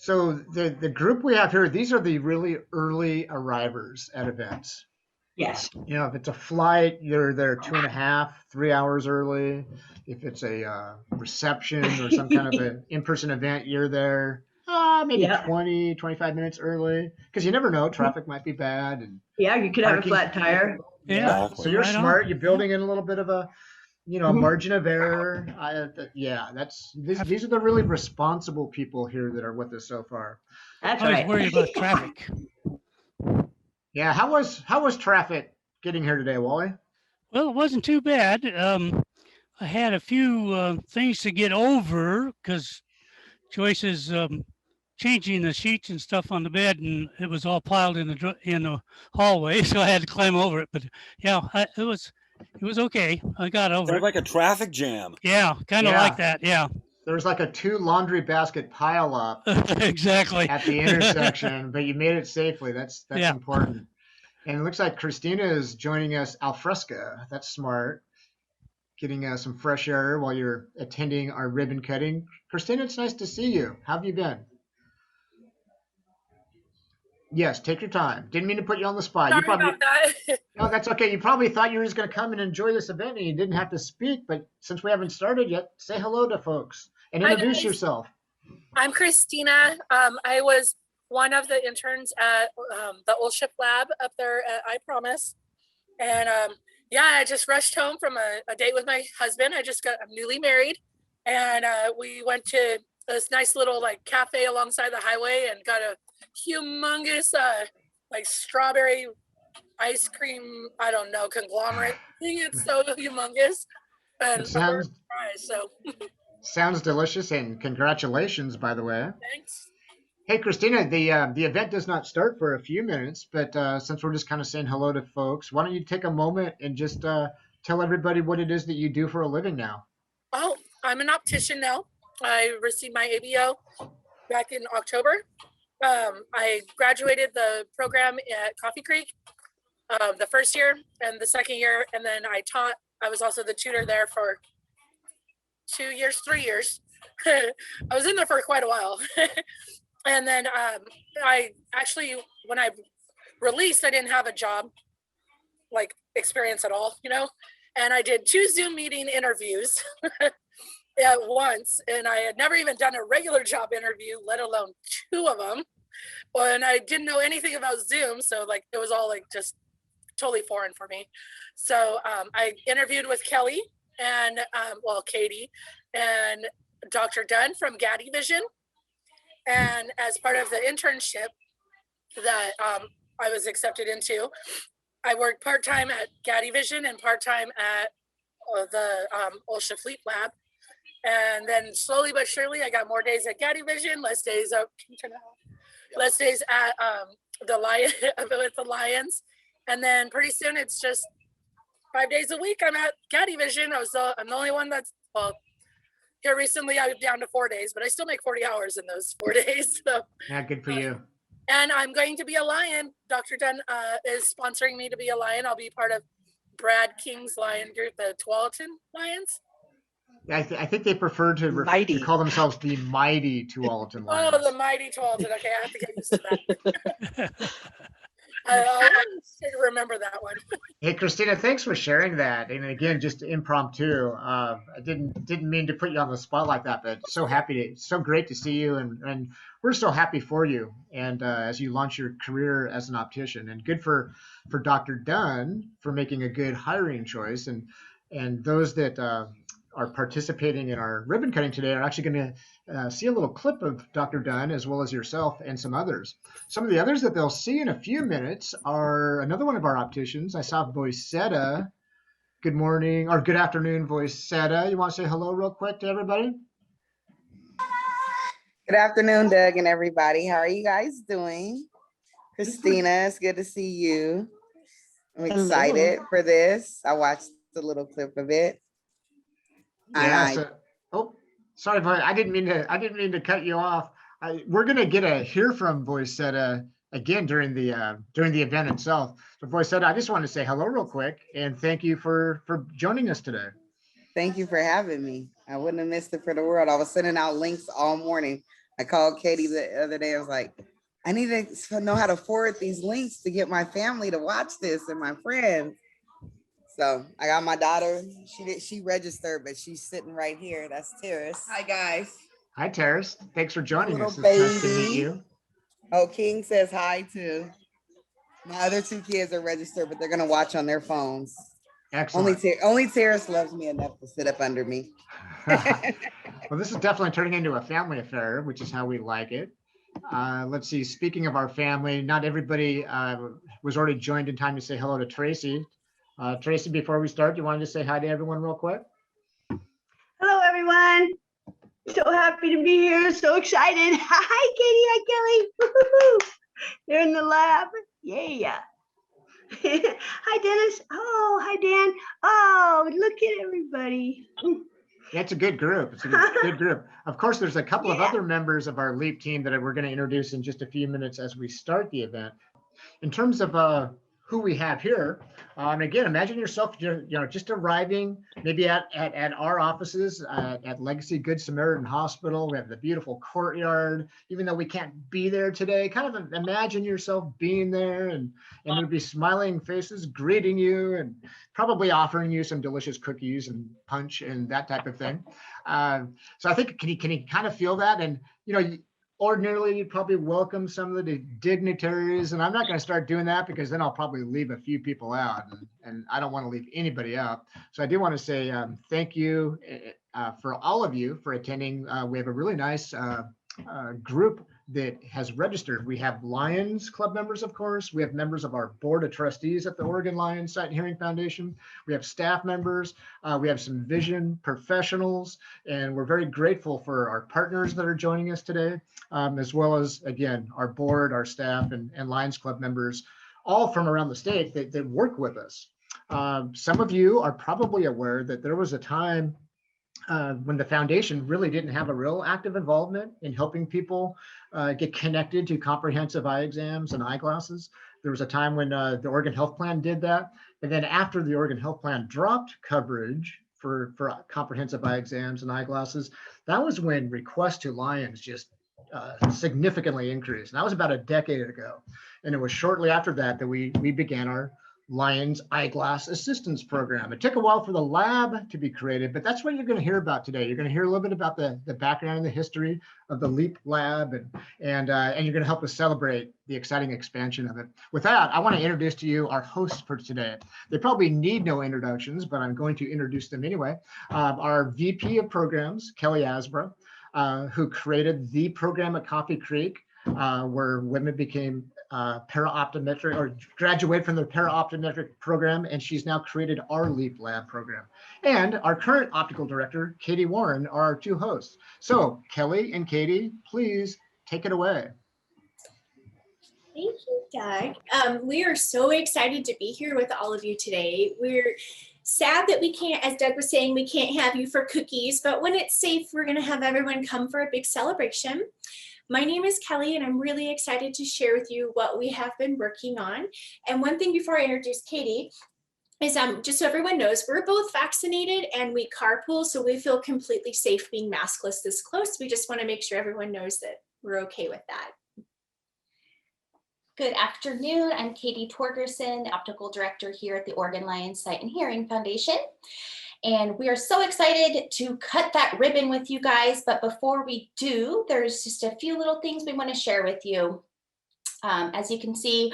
So the group we have here, these are the really early arrivers at events. Yes. You know, if it's a flight, you're there 2.5, 3 hours early. If it's a reception or some kind of an in-person event, you're there maybe Yeah. 20, 25 minutes early because you never know, traffic might be bad and Yeah, you could have a parking. flat tire. Yeah. So Exactly. you're Right on. smart. You're building in a little bit of a, a Mhm. margin of error. Yeah, these are the really responsible people here that are with us so far. That's I was right. worried about traffic. Yeah. How was traffic getting here today, Wally? Well, it wasn't too bad. I had a few things to get over because Joyce is changing the sheets and stuff on the bed, and it was all piled in the hallway, so I had to climb over it. But yeah, it was okay. I got over Sounds it. like a traffic jam. Yeah, kind of like Yeah. that. Yeah, There's like a 2 laundry basket pile up exactly. at the intersection, but you made it safely. That's Yeah. important. And it looks like Christina is joining us al fresco. That's smart. Getting some fresh air while you're attending our ribbon cutting. Christina, it's nice to see you. How have you been? Yes, take your time. Didn't mean to put you on the spot. You Sorry probably about that. no, that's okay. You probably thought you were just going to come and enjoy this event and you didn't have to speak. But since we haven't started yet, say hello to folks and Hi, introduce guys. yourself. I'm Christina. I was one of the interns at the OLSHF lab up there at I Promise. And yeah, I just rushed home from a date with my husband. I'm newly married. And we went to this nice little like cafe alongside the highway and got a humongous like strawberry ice cream, I don't know, conglomerate thing. It's so humongous. And It sounds fries, so sounds delicious and congratulations, by the way. thanks. Hey, Christina, the event does not start for a few minutes, but since we're just kind of saying hello to folks, why don't you take a moment and just tell everybody what it is that you do for a living now? Oh, I'm an optician now. I received my ABO back in October. I graduated the program at Coffee Creek the first year and the second year, and then I taught. I was also the tutor there for 2 years, 3 years. I was in there for quite a while. And then I actually, when I released, I didn't have a job like experience at all, and I did 2 Zoom meeting interviews at once, and I had never even done a regular job interview, let alone 2 of them. And I didn't know anything about Zoom, so like it was all like just totally foreign for me. So I interviewed with Kelly and Katie and Dr. Dunn from Gaddy Vision. And as part of the internship that I was accepted into, I worked part-time at Gaddy Vision and part-time at the OLSHF Fleet Lab. And then slowly but surely, I got more days at Gaddy Vision, less days at the Lion with the Lions. And then pretty soon, it's just 5 days a week. I'm at Gaddy Vision. I'm the only one that's here recently. I'm down to 4 days, but I still make 40 hours in those 4 days. So Yeah, good for you. and I'm going to be a Lion. Dr. Dunn is sponsoring me to be a Lion. I'll be part of Brad King's Lion group, the Tualatin Lions. I think they prefer to Mighty. call themselves the mighty Tualatin Lions. Oh, the mighty Tualatin. Okay, I have to get used to that. I'll remember that one. Hey, Christina, thanks for sharing that. And again, just impromptu. I didn't mean to put you on the spot like that, but so great to see you, and we're so happy for you. And as you launch your career as an optician, and good for Dr. Dunn for making a good hiring choice, and those that are participating in our ribbon cutting today are actually going to see a little clip of Dr. Dunn as well as yourself and some others. Some of the others that they'll see in a few minutes are another one of our opticians. I saw Voicetta. Good morning or good afternoon, Voicetta. You want to say hello real quick to everybody? Good afternoon, Doug and everybody. How are you guys doing? Christina, it's good to see you. I'm excited for this. I watched a little clip of it. Yeah. Sorry, but I didn't mean to cut you off. We're gonna hear from Voicetta again during the event itself. So Voicetta, I just want to say hello real quick and thank you for joining us today. Thank you for having me. I wouldn't have missed it for the world. I was sending out links all morning I called Katie the other day. I was like, I need to know how to forward these links to get my family to watch this and my friends. So I got my daughter. She registered, but she's sitting right here. That's Terrace. Hi guys. Hi, Terrace. Thanks for joining Little us. It's nice to meet baby. you. Oh, King says hi too. My other two kids are registered, but they're gonna watch on their phones. Excellent. Only Terrace loves me enough to sit up under me. Well, this is definitely turning into a family affair, which is how we like it. Let's see. Speaking of our family, not everybody was already joined in time to say hello to Tracy. Tracy, before we start, you wanted to say hi to everyone real quick? Hello, everyone. So happy to be here. So excited. Hi, Katie. Hi, Kelly. Woo-hoo-hoo. They're in the lab. Yeah. Hi, Dennis. Oh, hi, Dan. Oh, look at everybody. Yeah, it's a good group. It's a good group. Of course, there's a couple of Yeah. other members of our LEAP team that we're going to introduce in just a few minutes as we start the event. In terms of who we have here, and again, imagine yourself, just arriving maybe at our offices at Legacy Good Samaritan Hospital. We have the beautiful courtyard. Even though we can't be there today, kind of imagine yourself being there, and there'd be smiling faces greeting you, and probably offering you some delicious cookies and punch and that type of thing. So I think can you kind of feel that? And ordinarily, you'd probably welcome some of the dignitaries, and I'm not going to start doing that because then I'll probably leave a few people out, and I don't want to leave anybody out. So I do want to say thank you for all of you for attending. We have a really nice group that has registered. We have Lions Club members, of course. We have members of our board of trustees at the Oregon Lions Sight and Hearing Foundation. We have staff members. We have some vision professionals, and we're very grateful for our partners that are joining us today, as well as, again, our board, our staff, and Lions Club members, all from around the state that work with us. Some of you are probably aware that there was a time when the foundation really didn't have a real active involvement in helping people get connected to comprehensive eye exams and eyeglasses. There was a time when the Oregon Health Plan did that. And then after the Oregon Health Plan dropped coverage for comprehensive eye exams and eyeglasses, that was when requests to Lions just significantly increased. And that was about a decade ago. And it was shortly after that we began our Lions Eyeglass Assistance Program. It took a while for the lab to be created, but that's what you're going to hear about today. You're going to hear a little bit about the background and the history of the LEAP lab, and you're going to help us celebrate the exciting expansion of it. With that, I want to introduce to you our hosts for today. They probably need no introductions, but I'm going to introduce them anyway. Our VP of Programs, Kelly Asbra, who created the program at Coffee Creek, where women became para-optometric or graduate from the para-optometric program, and she's now created our LEAP lab program. And our current optical director, Katie Warren, are our two hosts. So Kelly and Katie, please take it away. Thank you, Doug. We are so excited to be here with all of you today. We're sad that we can't, as Doug was saying, we can't have you for cookies, but when it's safe, we're going to have everyone come for a big celebration. My name is Kelly, and I'm really excited to share with you what we have been working on. And one thing before I introduce Katie is just so everyone knows, we're both vaccinated and we carpool, so we feel completely safe being maskless this close. We just want to make sure everyone knows that we're okay with that. Good afternoon. I'm Katie Torgerson, the optical director here at the Oregon Lions Sight and Hearing Foundation. And we are so excited to cut that ribbon with you guys. But before we do, there's just a few little things we want to share with you. As you can see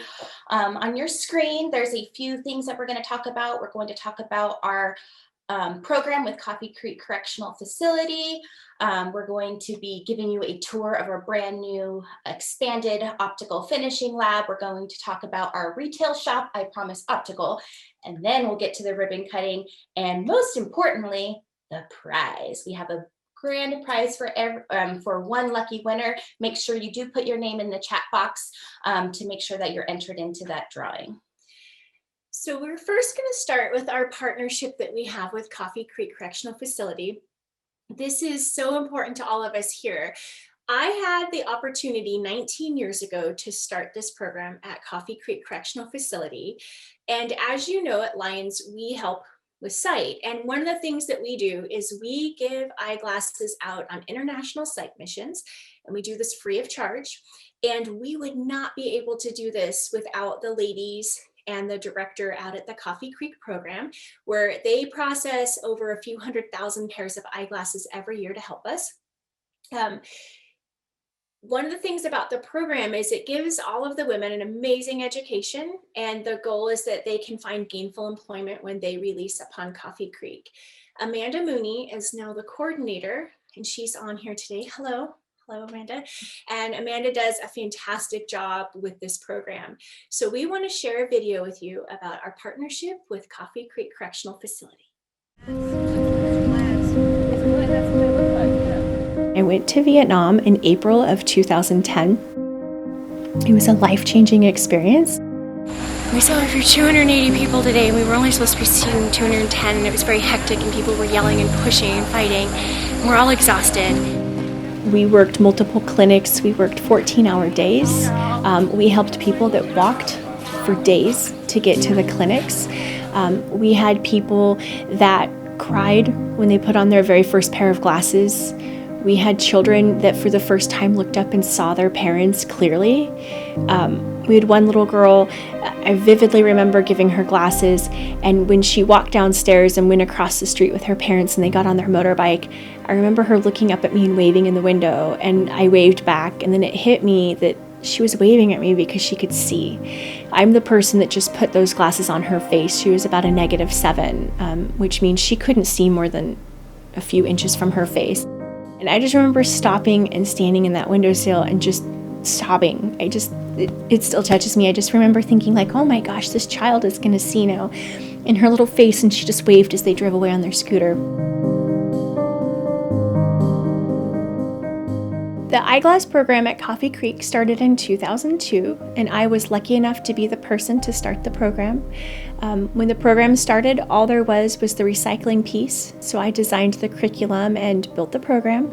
on your screen, there's a few things that we're going to talk about. We're going to talk about our program with Coffee Creek Correctional Facility. We're going to be giving you a tour of our brand new expanded optical finishing lab. We're going to talk about our retail shop, I Promise Optical, and then we'll get to the ribbon cutting. And most importantly, the prize. We have a grand prize for one lucky winner. Make sure you do put your name in the chat box to make sure that you're entered into that drawing. So we're first going to start with our partnership that we have with Coffee Creek Correctional Facility. This is so important to all of us here. I had the opportunity 19 years ago to start this program at Coffee Creek Correctional Facility. And as you know, at Lions, we help with sight. And one of the things that we do is we give eyeglasses out on international sight missions, and we do this free of charge. And we would not be able to do this without the ladies and the director out at the Coffee Creek program, where they process over a few 100,000 pairs of eyeglasses every year to help us. One of the things about the program is it gives all of the women an amazing education, and the goal is that they can find gainful employment when they release upon Coffee Creek. Amanda Mooney is now the coordinator, and she's on here today. Hello. Hello, Amanda. And Amanda does a fantastic job with this program. So we want to share a video with you about our partnership with Coffee Creek Correctional Facility. I went to Vietnam in April of 2010. It was a life-changing experience. We saw over 280 people today. We were only supposed to be seeing 210, and it was very hectic, and people were yelling and pushing and fighting. And we're all exhausted. We worked multiple clinics. We worked 14-hour days. We helped people that walked for days to get to the clinics. We had people that cried when they put on their very first pair of glasses. We had children that for the first time looked up and saw their parents clearly. We had one little girl, I vividly remember giving her glasses, and when she walked downstairs and went across the street with her parents and they got on their motorbike, I remember her looking up at me and waving in the window, and I waved back, and then it hit me that she was waving at me because she could see. I'm the person that just put those glasses on her face. She was about a -7, which means she couldn't see more than a few inches from her face. And I just remember stopping and standing in that windowsill and just sobbing. It still touches me. I just remember thinking like, oh my gosh, this child is gonna see now in her little face, and she just waved as they drove away on their scooter. The eyeglass program at Coffee Creek started in 2002, and I was lucky enough to be the person to start the program. When the program started, all there was the recycling piece, so I designed the curriculum and built the program.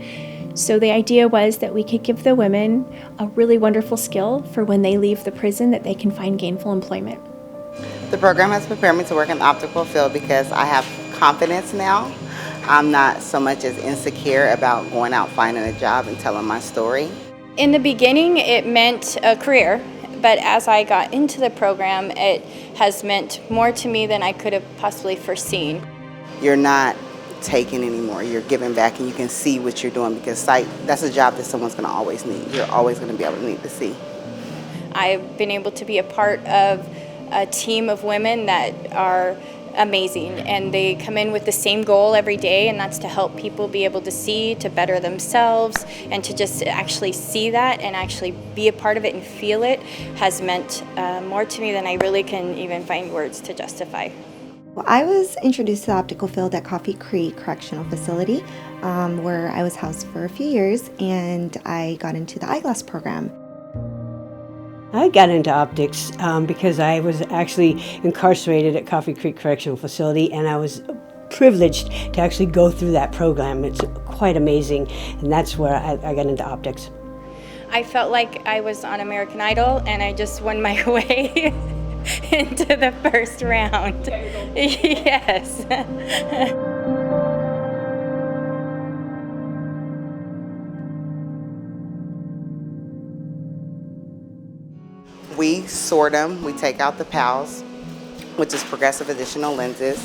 So the idea was that we could give the women a really wonderful skill for when they leave the prison, that they can find gainful employment. The program has prepared me to work in the optical field because I have confidence now. I'm not so much as insecure about going out finding a job and telling my story. In the beginning, it meant a career, but as I got into the program, it has meant more to me than I could have possibly foreseen. You're not taking anymore, you're giving back, and you can see what you're doing, because sight, that's a job that someone's going to always need. You're always going to be able to need to see. I've been able to be a part of a team of women that are amazing, and they come in with the same goal every day, and that's to help people be able to see, to better themselves, and to just actually see that and actually be a part of it and feel it has meant more to me than I really can even find words to justify. Well, I was introduced to the optical field at Coffee Creek Correctional Facility, where I was housed for a few years, and I got into the eyeglass program. I got into optics because I was actually incarcerated at Coffee Creek Correctional Facility, and I was privileged to actually go through that program. It's quite amazing, and that's where I got into optics. I felt like I was on American Idol, and I just won my way into the first round. Yes. We sort them, we take out the PALs, which is progressive additional lenses.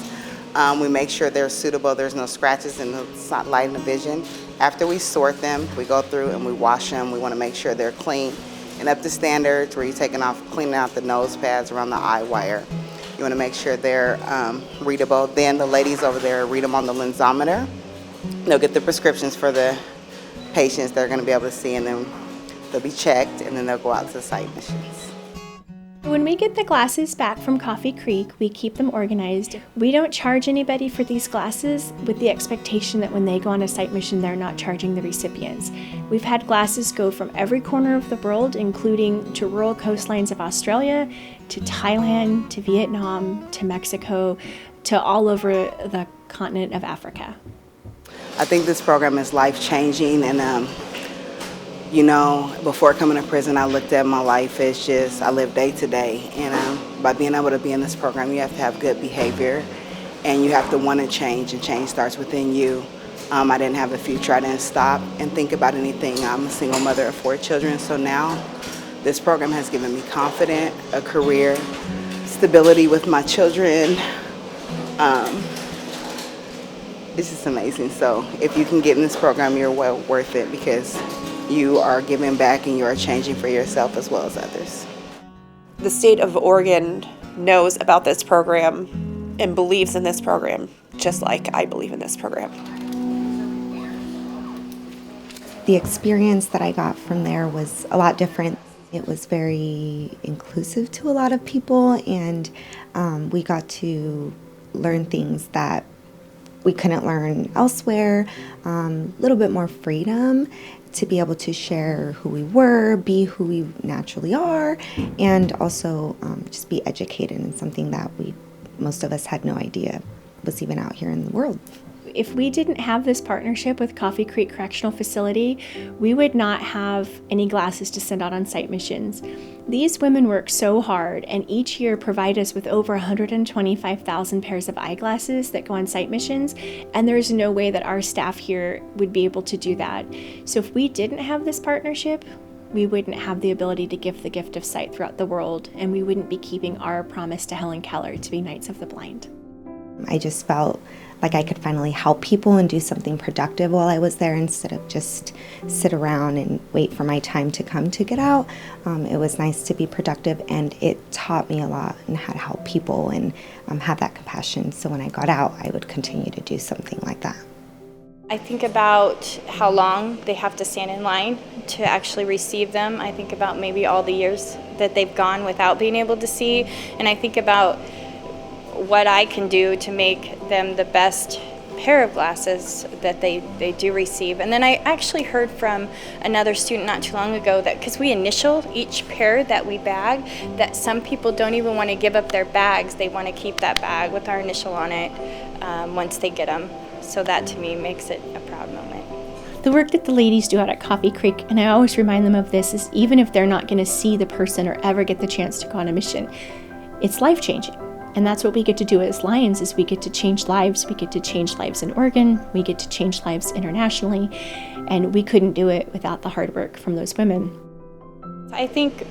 We make sure they're suitable, there's no scratches and it's not light in the vision. After we sort them, we go through and we wash them. We want to make sure they're clean and up to standards, where you're cleaning out the nose pads around the eye wire. You want to make sure they're readable. Then the ladies over there read them on the lensometer. They'll get the prescriptions for the patients they're going to be able to see, and then they'll be checked, and then they'll go out to the sight missions. When we get the glasses back from Coffee Creek, we keep them organized. We don't charge anybody for these glasses with the expectation that when they go on a sight mission, they're not charging the recipients. We've had glasses go from every corner of the world, including to rural coastlines of Australia, to Thailand, to Vietnam, to Mexico, to all over the continent of Africa. I think this program is life-changing, and you know, before coming to prison, I looked at my life as just, I live day to day. And by being able to be in this program, you have to have good behavior. and you have to want to change, and change starts within you. I didn't have a future. I didn't stop and think about anything. I'm a single mother of 4 children, so now this program has given me confidence, a career, stability with my children. Um, it's just amazing. So if you can get in this program, you're well worth it, because you are giving back and you are changing for yourself as well as others. The state of Oregon knows about this program and believes in this program, just like I believe in this program. The experience that I got from there was a lot different. It was very inclusive to a lot of people, and we got to learn things that we couldn't learn elsewhere, a little bit more freedom to be able to share who we were, be who we naturally are, and also just be educated in something that most of us had no idea was even out here in the world. If we didn't have this partnership with Coffee Creek Correctional Facility, we would not have any glasses to send out on site missions. These women work so hard and each year provide us with over 125,000 pairs of eyeglasses that go on site missions, and there's no way that our staff here would be able to do that. So if we didn't have this partnership, we wouldn't have the ability to give the gift of sight throughout the world, and we wouldn't be keeping our promise to Helen Keller to be Knights of the Blind. I just felt like I could finally help people and do something productive while I was there, instead of just sit around and wait for my time to come to get out. It was nice to be productive, and it taught me a lot on how to help people and have that compassion. So when I got out, I would continue to do something like that. I think about how long they have to stand in line to actually receive them. I think about maybe all the years that they've gone without being able to see, and I think about what I can do to make them the best pair of glasses that they do receive. And then I actually heard from another student not too long ago that because we initial each pair that we bag, that some people don't even want to give up their bags. They want to keep that bag with our initial on it once they get them. So that to me makes it a proud moment. The work that the ladies do out at Coffee Creek, and I always remind them of this, is even if they're not going to see the person or ever get the chance to go on a mission, it's life-changing. And that's what we get to do as Lions, is we get to change lives. We get to change lives in Oregon. We get to change lives internationally. And we couldn't do it without the hard work from those women. I think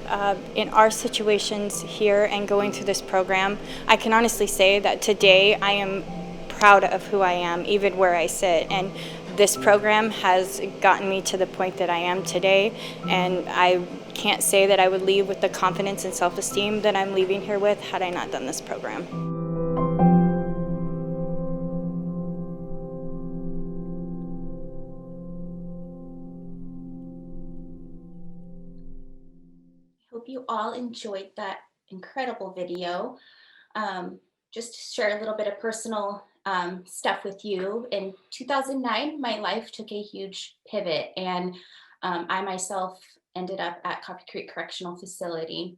in our situations here and going through this program, I can honestly say that today I am proud of who I am, even where I sit. And this program has gotten me to the point that I am today. And I can't say that I would leave with the confidence and self-esteem that I'm leaving here with had I not done this program. I hope you all enjoyed that incredible video. Just to share a little bit of personal stuff with you. In 2009, my life took a huge pivot, and I myself ended up at Coffee Creek Correctional Facility,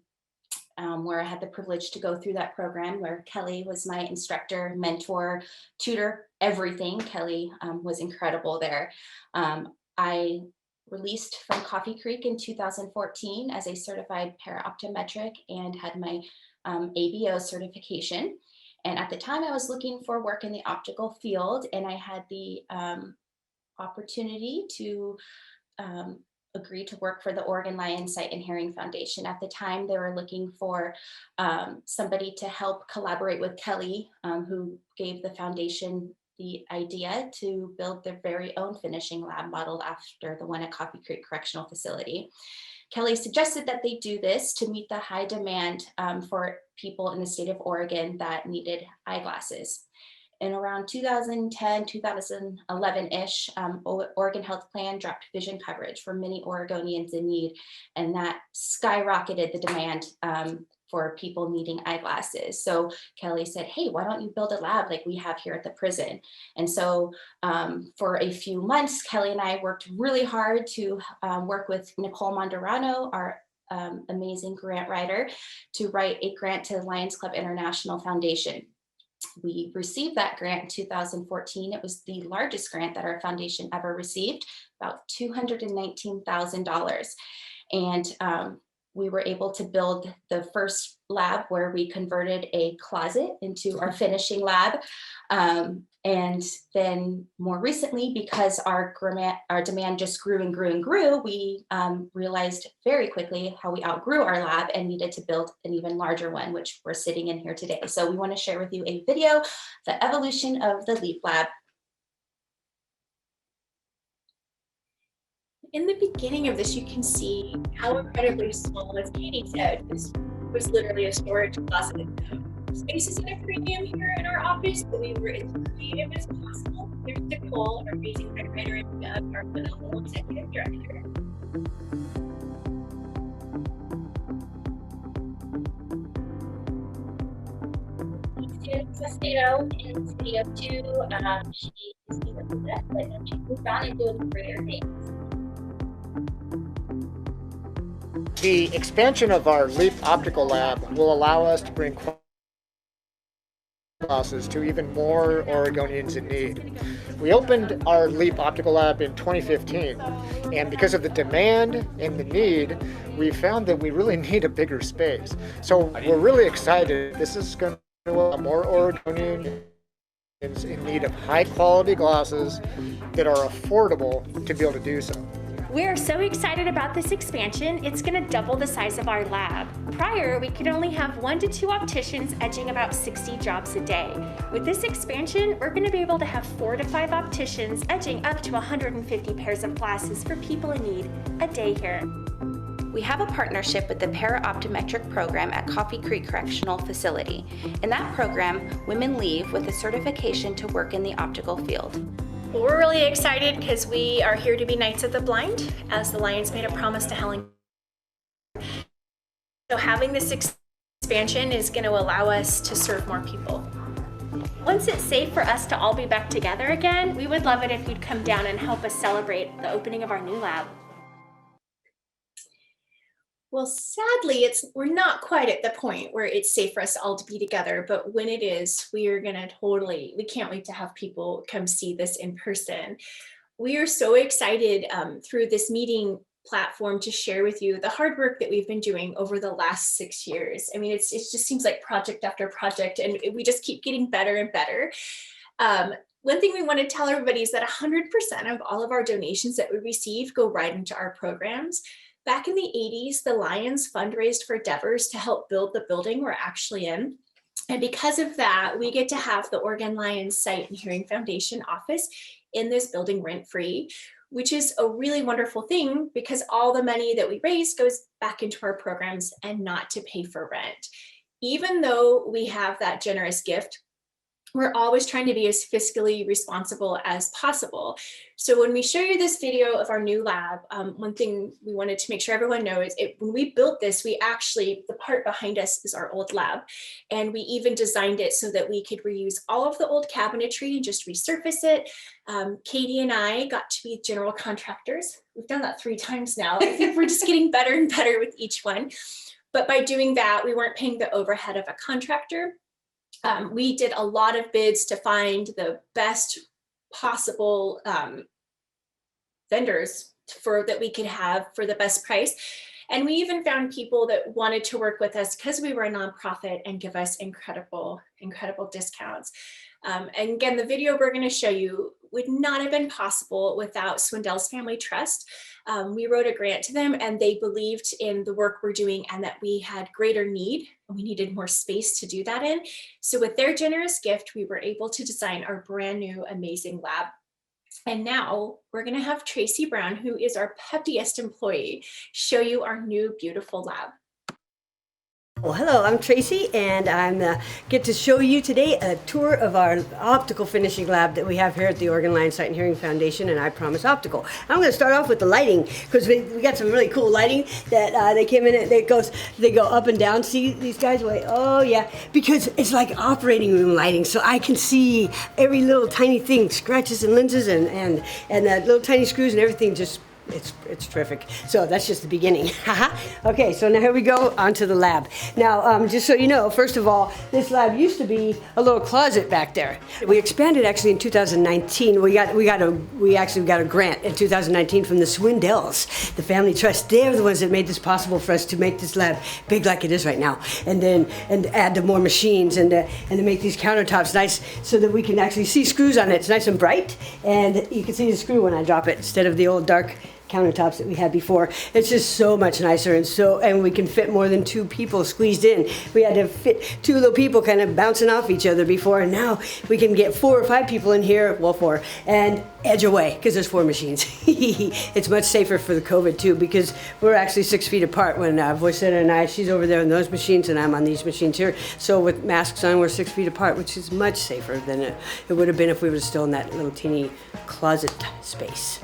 where I had the privilege to go through that program, where Kelly was my instructor, mentor, tutor, everything. Kelly was incredible there. I released from Coffee Creek in 2014 as a certified para-optometric and had my ABO certification. And at the time, I was looking for work in the optical field, and I had the opportunity to agree to work for the Oregon Lions Sight and Hearing Foundation. At the time, they were looking for somebody to help collaborate with Kelly, who gave the foundation the idea to build their very own finishing lab modeled after the one at Coffee Creek Correctional Facility. Kelly suggested that they do this to meet the high demand for people in the state of Oregon that needed eyeglasses. In around 2010, 2011-ish, Oregon Health Plan dropped vision coverage for many Oregonians in need, and that skyrocketed the demand for people needing eyeglasses. So Kelly said, hey, why don't you build a lab like we have here at the prison? And so for a few months, Kelly and I worked really hard to work with Nicole Monderano, our amazing grant writer, to write a grant to the Lions Club International Foundation. We received that grant in 2014. It was the largest grant that our foundation ever received, about $219,000. And we were able to build the first lab where we converted a closet into our finishing lab. And then more recently, because our demand just grew and grew and grew, we realized very quickly how we outgrew our lab and needed to build an even larger one, which we're sitting in here today. So we want to share with you a video, the evolution of the LEAP lab. In the beginning of this, you can see how incredibly small, as Katie said, this was literally a storage closet. Space is at a premium here in our office, but we were as creative as possible. There's Nicole, our amazing writer, and our phenomenal executive director. Sestero in Studio 2. She is here with us, but she moved on and doing greater things. The expansion of our LEAP optical lab will allow us to bring classes to even more Oregonians in need. We opened our LEAP optical lab in 2015, and because of the demand and the need, we found that we really need a bigger space. So we're really excited. This is going to allow more Oregonians in need of high quality glasses that are affordable to be able to do so. We're so excited about this expansion. It's going to double the size of our lab. Prior, we could only have 1 to 2 opticians edging about 60 jobs a day. With this expansion, we're going to be able to have 4 to 5 opticians edging up to 150 pairs of glasses for people in need a day here. We have a partnership with the Para-Optometric program at Coffee Creek Correctional Facility. In that program, women leave with a certification to work in the optical field. Well, we're really excited because we are here to be Knights of the Blind, as the Lions made a promise to Helen. So having this expansion is going to allow us to serve more people. Once it's safe for us to all be back together again, we would love it if you'd come down and help us celebrate the opening of our new lab. Well, sadly, we're not quite at the point where it's safe for us all to be together, but when it is, we can't wait to have people come see this in person. We are so excited through this meeting platform to share with you the hard work that we've been doing over the last 6 years. I mean, it just seems like project after project, and we just keep getting better and better. One thing we want to tell everybody is that 100% of all of our donations that we receive go right into our programs. Back in the 80s, the Lions fundraised for Devers to help build the building we're actually in. And because of that, we get to have the Oregon Lions Sight and Hearing Foundation office in this building rent-free, which is a really wonderful thing because all the money that we raise goes back into our programs and not to pay for rent. Even though we have that generous gift, we're always trying to be as fiscally responsible as possible. So when we show you this video of our new lab, one thing we wanted to make sure everyone knows, when we built this, the part behind us is our old lab. And we even designed it so that we could reuse all of the old cabinetry and just resurface it. Katie and I got to be general contractors. We've done that 3 times now. I think we're just getting better and better with each one. But by doing that, we weren't paying the overhead of a contractor. We did a lot of bids to find the best possible vendors that we could have for the best price. And we even found people that wanted to work with us because we were a nonprofit and give us incredible discounts. And again, the video we're going to show you would not have been possible without Swindell's Family Trust. We wrote a grant to them and they believed in the work we're doing and that we had greater need and we needed more space to do that in. So with their generous gift, we were able to design our brand new amazing lab. And now we're going to have Tracy Brown, who is our peppiest employee, show you our new beautiful lab. Well, hello, I'm Tracy, and I get to show you today a tour of our optical finishing lab that we have here at the Oregon Lions Sight and Hearing Foundation and I Promise Optical. I'm going to start off with the lighting because we got some really cool lighting that they came in and they go up and down. See these guys? Wait, oh yeah, because it's like operating room lighting, so I can see every little tiny thing, scratches and lenses and the little tiny screws and everything just it's terrific. So that's just the beginning. Okay, so now here we go onto the lab. Now, just so you know, first of all, this lab used to be a little closet back there. We expanded actually in 2019. We actually got a grant in 2019 from the Swindells, the family trust. They're the ones that made this possible for us to make this lab big like it is right now, and add the more machines and to make these countertops nice so that we can actually see screws on it. It's nice and bright, and you can see the screw when I drop it instead of the old dark countertops that we had before. It's just so much nicer, and we can fit more than 2 people squeezed in. We had to fit 2 little people kind of bouncing off each other before, and now we can get 4 or 5 people in here, well 4, and edge away because there's 4 machines. It's much safer for the COVID too, because we're actually 6 feet apart when Voicetta and I, she's over there on those machines and I'm on these machines here. So with masks on, we're 6 feet apart, which is much safer than it would have been if we were still in that little teeny closet space.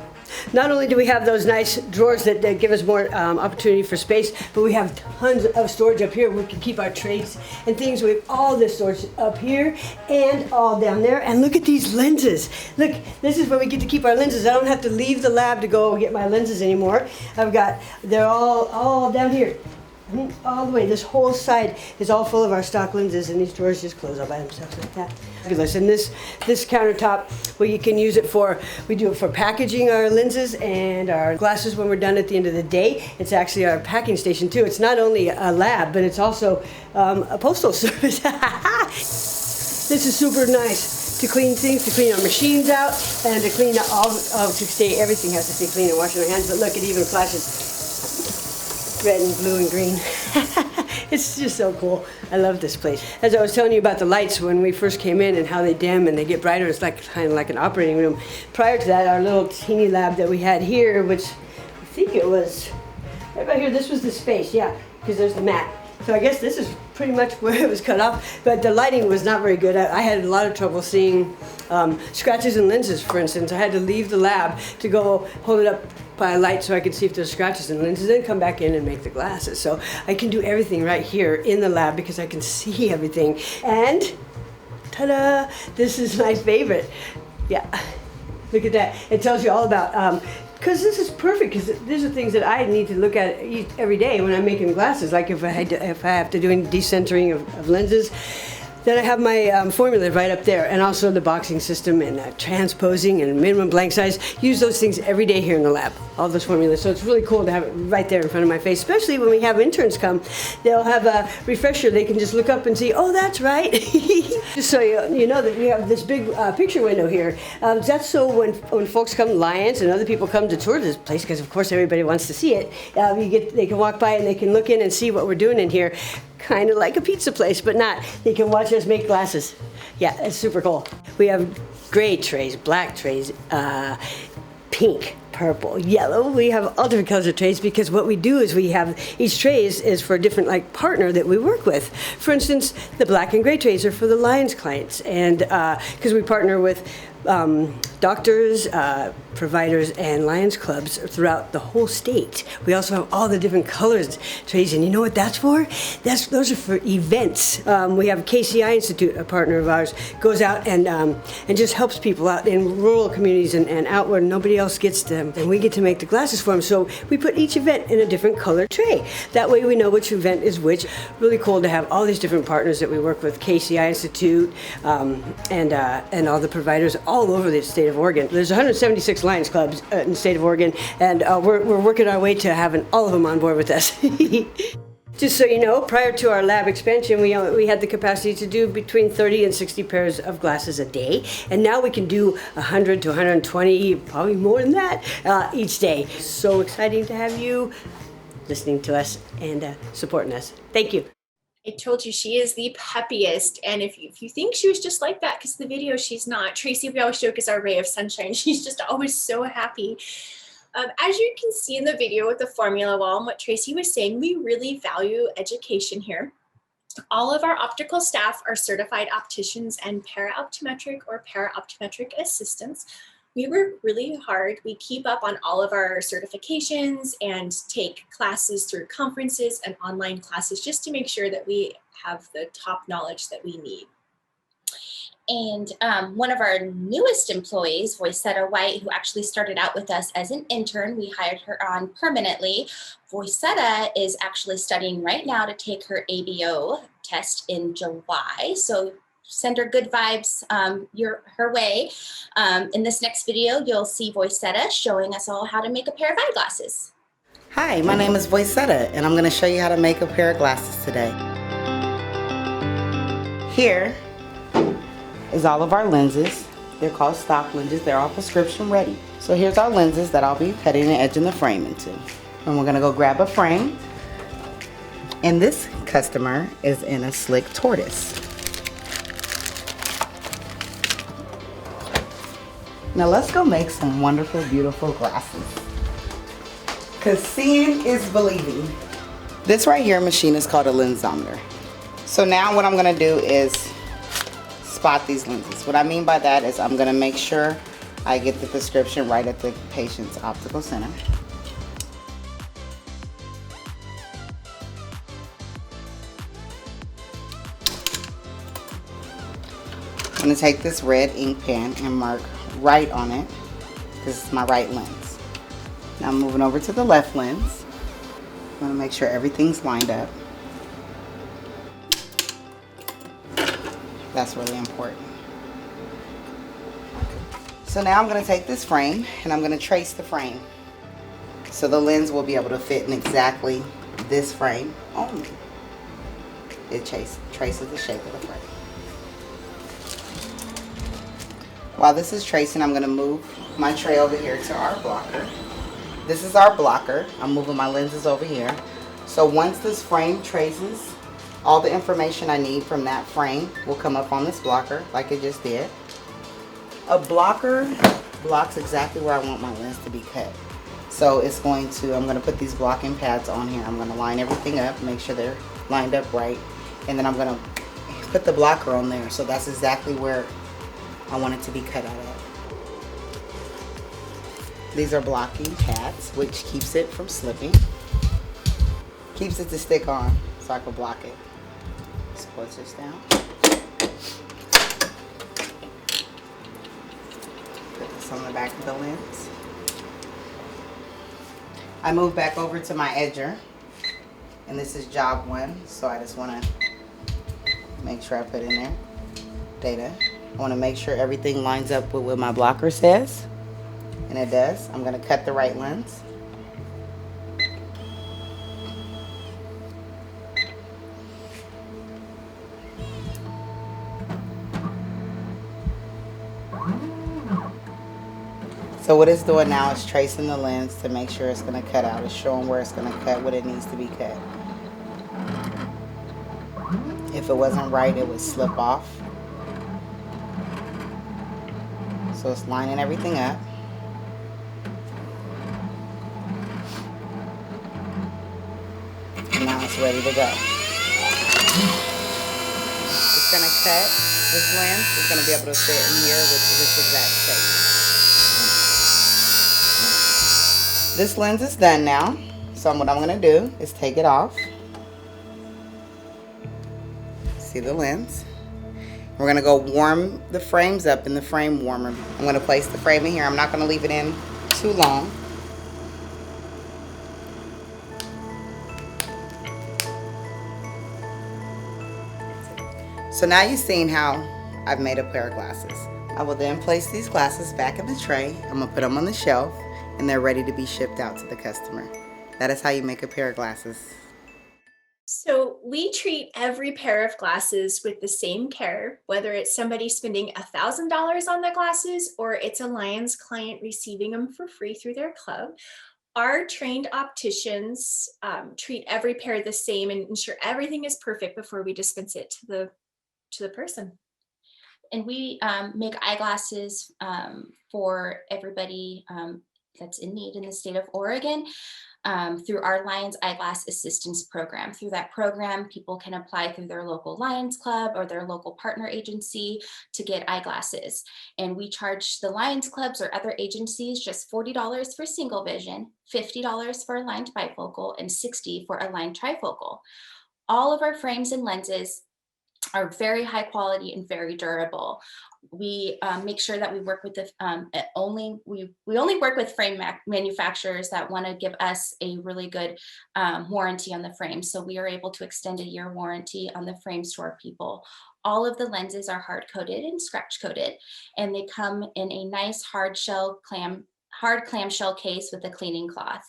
Not only do we have those nice drawers that give us more opportunity for space, but we have tons of storage up here. We can keep our trays and things. We have all this storage up here and all down there. And look at these lenses. Look, this is where we get to keep our lenses. I don't have to leave the lab to go get my lenses anymore. They're all down here. All the way, this whole side is all full of our stock lenses, and these drawers just close all by themselves like that. Fabulous. And this countertop, well, you can use it we do it for packaging our lenses and our glasses when we're done at the end of the day. It's actually our packing station too. It's not only a lab, but it's also a postal service. This is super nice to clean things, to clean our machines out, and to clean everything has to stay clean and washing our hands. But look, it even flashes red and blue and green. It's just so cool. I love this place. As I was telling you about the lights when we first came in and how they dim and they get brighter, it's kind of like an operating room. Prior to that, our little teeny lab that we had here, which I think it was right about here, this was the space, yeah, because there's the mat. So I guess this is pretty much where it was cut off, but the lighting was not very good. I had a lot of trouble seeing scratches in lenses, for instance. I had to leave the lab to go hold it up by a light so I could see if there's scratches in the lenses, then come back in and make the glasses. So I can do everything right here in the lab because I can see everything. And ta-da, this is my favorite. Yeah, look at that. It tells you all about, because this is perfect, because these are things that I need to look at every day when I'm making glasses. Like if I have to do any decentering of lenses, then I have my formula right up there, and also the boxing system and transposing and minimum blank size. Use those things every day here in the lab, all those formulas. So it's really cool to have it right there in front of my face, especially when we have interns come. They'll have a refresher. They can just look up and see, oh, that's right. Just so you know that we have this big picture window here. That's so when folks come, Lions and other people come to tour this place, because of course everybody wants to see it, they can walk by and they can look in and see what we're doing in here. Kind of like a pizza place, but not. They can watch us make glasses. Yeah, it's super cool. We have gray trays, black trays, pink, purple, yellow. We have all different colors of trays because what we do is we have each tray is for a different partner that we work with. For instance, the black and gray trays are for the Lions clients, and because we partner with doctors, providers, and Lions clubs throughout the whole state. We also have all the different colors trays, and you know what that's for? Those are for events. We have KCI Institute, a partner of ours, goes out and just helps people out in rural communities and out where nobody else gets them, and we get to make the glasses for them. So we put each event in a different color tray. That way we know which event is which. Really cool to have all these different partners that we work with, KCI Institute, and all the providers all over the state of Oregon. There's 176 Lions clubs in the state of Oregon, and we're working our way to having all of them on board with us. Just so you know, prior to our lab expansion, we had the capacity to do between 30 and 60 pairs of glasses a day, and now we can do 100 to 120, probably more than that, each day. So exciting to have you listening to us and supporting us. Thank you. I told you she is the peppiest, and if you think she was just like that, because the video she's not. Tracy, we always joke, is our ray of sunshine. She's just always so happy. As you can see in the video with the formula wall and what Tracy was saying, we really value education here. All of our optical staff are certified opticians and para-optometric or para-optometric assistants. We work really hard. We keep up on all of our certifications and take classes through conferences and online classes just to make sure that we have the top knowledge that we need. And one of our newest employees, Voicetta White, who actually started out with us as an intern, we hired her on permanently. Voicetta is actually studying right now to take her ABO test in July. So send her good vibes her way. In this next video, you'll see Voicetta showing us all how to make a pair of eyeglasses. Hi, my name is Voicetta, and I'm going to show you how to make a pair of glasses today. Here is all of our lenses. They're called stock lenses. They're all prescription ready. So here's our lenses that I'll be cutting and edging the frame into. And we're gonna go grab a frame. And this customer is in a slick tortoise. Now let's go make some wonderful, beautiful glasses. Cause seeing is believing. This right here machine is called a lensometer. So now what I'm gonna do is spot these lenses. What I mean by that is I'm gonna make sure I get the prescription right at the patient's optical center. I'm gonna take this red ink pen and mark right on it because it's my right lens. Now I'm moving over to the left lens. I'm gonna make sure everything's lined up. That's really important. So now I'm going to take this frame and I'm going to trace the frame. So the lens will be able to fit in exactly this frame only. It traces the shape of the frame. While this is tracing, I'm going to move my tray over here to our blocker. This is our blocker. I'm moving my lenses over here. So once this frame traces, all the information I need from that frame will come up on this blocker like it just did. A blocker blocks exactly where I want my lens to be cut. So it's going to, I'm going to put these blocking pads on here. I'm going to line everything up, make sure they're lined up right. And then I'm going to put the blocker on there. So that's exactly where I want it to be cut out of. These are blocking pads, which keeps it from slipping. Keeps it to stick on so I can block it. Just close this down. Put this on the back of the lens. I move back over to my edger, and this is job 1, so I just want to make sure I put in there data. I want to make sure everything lines up with what my blocker says, and it does. I'm going to cut the right lens. So what it's doing now is tracing the lens to make sure it's going to cut out. It's showing where it's going to cut, what it needs to be cut. If it wasn't right, it would slip off. So it's lining everything up. And now it's ready to go. It's going to cut this lens. It's going to be able to fit in here with this exact shape. This lens is done now, so what I'm going to do is take it off. See the lens? We're going to go warm the frames up in the frame warmer. I'm going to place the frame in here. I'm not going to leave it in too long. So now you've seen how I've made a pair of glasses. I will then place these glasses back in the tray. I'm going to put them on the shelf, and they're ready to be shipped out to the customer. That is how you make a pair of glasses. So we treat every pair of glasses with the same care, whether it's somebody spending $1,000 on the glasses or it's a Lions client receiving them for free through their club. Our trained opticians treat every pair the same and ensure everything is perfect before we dispense it to the person. And we make eyeglasses for everybody that's in need in the state of Oregon through our Lions Eyeglass Assistance Program. Through that program, people can apply through their local Lions Club or their local partner agency to get eyeglasses. And we charge the Lions Clubs or other agencies just $40 for single vision, $50 for aligned bifocal, and $60 for aligned trifocal. All of our frames and lenses are very high quality and very durable. We make sure that we work with the we only work with frame manufacturers that want to give us a really good warranty on the frame. So we are able to extend a year warranty on the frames to our people. All of the lenses are hard coated and scratch coated, and they come in a nice hard clamshell case with a cleaning cloth.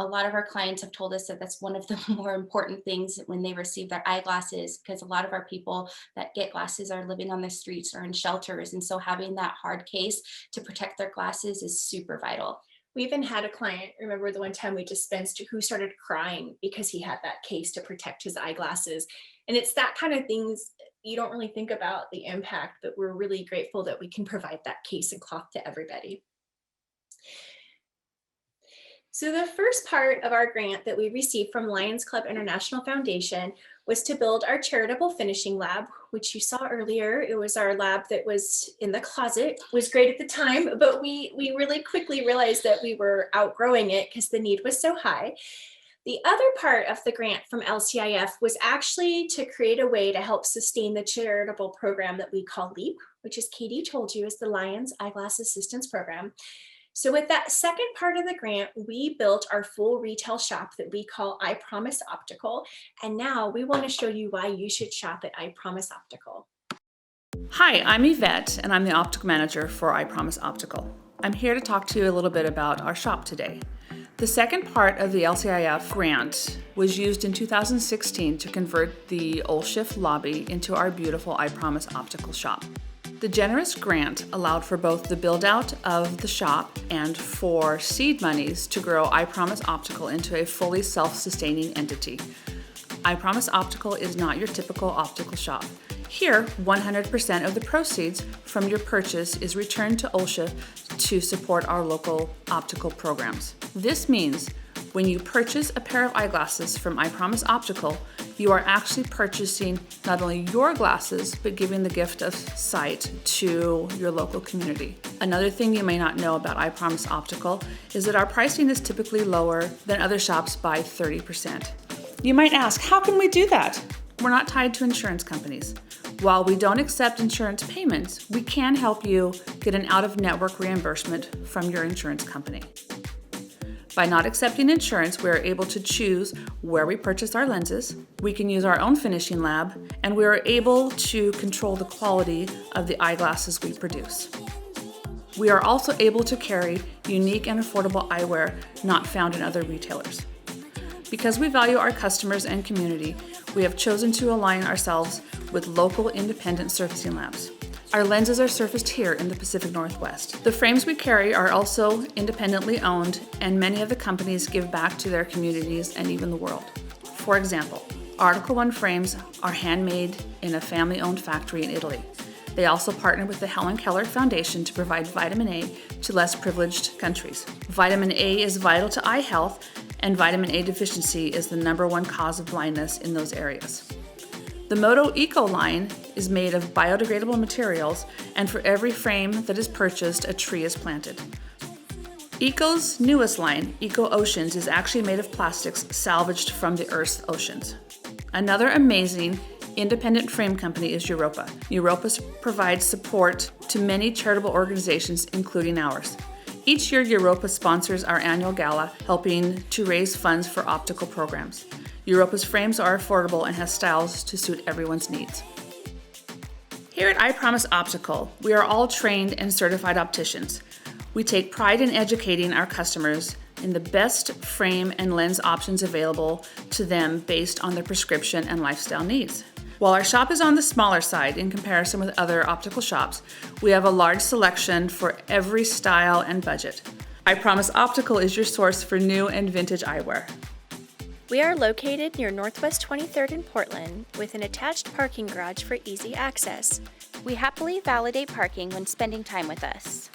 A lot of our clients have told us that that's one of the more important things when they receive their eyeglasses, because a lot of our people that get glasses are living on the streets or in shelters. And so having that hard case to protect their glasses is super vital. We even had a client, remember the one time we dispensed, who started crying because he had that case to protect his eyeglasses. And it's that kind of things you don't really think about the impact, but we're really grateful that we can provide that case and cloth to everybody. So the first part of our grant that we received from Lions Club International Foundation was to build our charitable finishing lab, which you saw earlier. It was our lab that was in the closet. It was great at the time, but we really quickly realized that we were outgrowing it because the need was so high. The other part of the grant from LCIF was actually to create a way to help sustain the charitable program that we call LEAP, which, as Katie told you, is the Lions Eyeglass Assistance Program. So with that second part of the grant, we built our full retail shop that we call I Promise Optical. And now we want to show you why you should shop at I Promise Optical. Hi, I'm Yvette, and I'm the optical manager for I Promise Optical. I'm here to talk to you a little bit about our shop today. The second part of the LCIF grant was used in 2016 to convert the OLSHF lobby into our beautiful I Promise Optical shop. The generous grant allowed for both the build-out of the shop and for seed monies to grow I Promise Optical into a fully self-sustaining entity. I Promise Optical is not your typical optical shop. Here, 100% of the proceeds from your purchase is returned to OLSHF to support our local optical programs. This means when you purchase a pair of eyeglasses from I Promise Optical, you are actually purchasing not only your glasses, but giving the gift of sight to your local community. Another thing you may not know about I Promise Optical is that our pricing is typically lower than other shops by 30%. You might ask, how can we do that? We're not tied to insurance companies. While we don't accept insurance payments, we can help you get an out-of-network reimbursement from your insurance company. By not accepting insurance, we are able to choose where we purchase our lenses, we can use our own finishing lab, and we are able to control the quality of the eyeglasses we produce. We are also able to carry unique and affordable eyewear not found in other retailers. Because we value our customers and community, we have chosen to align ourselves with local independent surfacing labs. Our lenses are surfaced here in the Pacific Northwest. The frames we carry are also independently owned, and many of the companies give back to their communities and even the world. For example, Article 1 frames are handmade in a family-owned factory in Italy. They also partner with the Helen Keller Foundation to provide vitamin A to less privileged countries. Vitamin A is vital to eye health, and vitamin A deficiency is the #1 cause of blindness in those areas. The Moto Eco line is made of biodegradable materials, and for every frame that is purchased, a tree is planted. Eco's newest line, Eco Oceans, is actually made of plastics salvaged from the Earth's oceans. Another amazing independent frame company is Europa. Europa provides support to many charitable organizations, including ours. Each year, Europa sponsors our annual gala, helping to raise funds for optical programs. Europa's frames are affordable and has styles to suit everyone's needs. Here at I Promise Optical, we are all trained and certified opticians. We take pride in educating our customers in the best frame and lens options available to them based on their prescription and lifestyle needs. While our shop is on the smaller side in comparison with other optical shops, we have a large selection for every style and budget. I Promise Optical is your source for new and vintage eyewear. We are located near Northwest 23rd in Portland with an attached parking garage for easy access. We happily validate parking when spending time with us.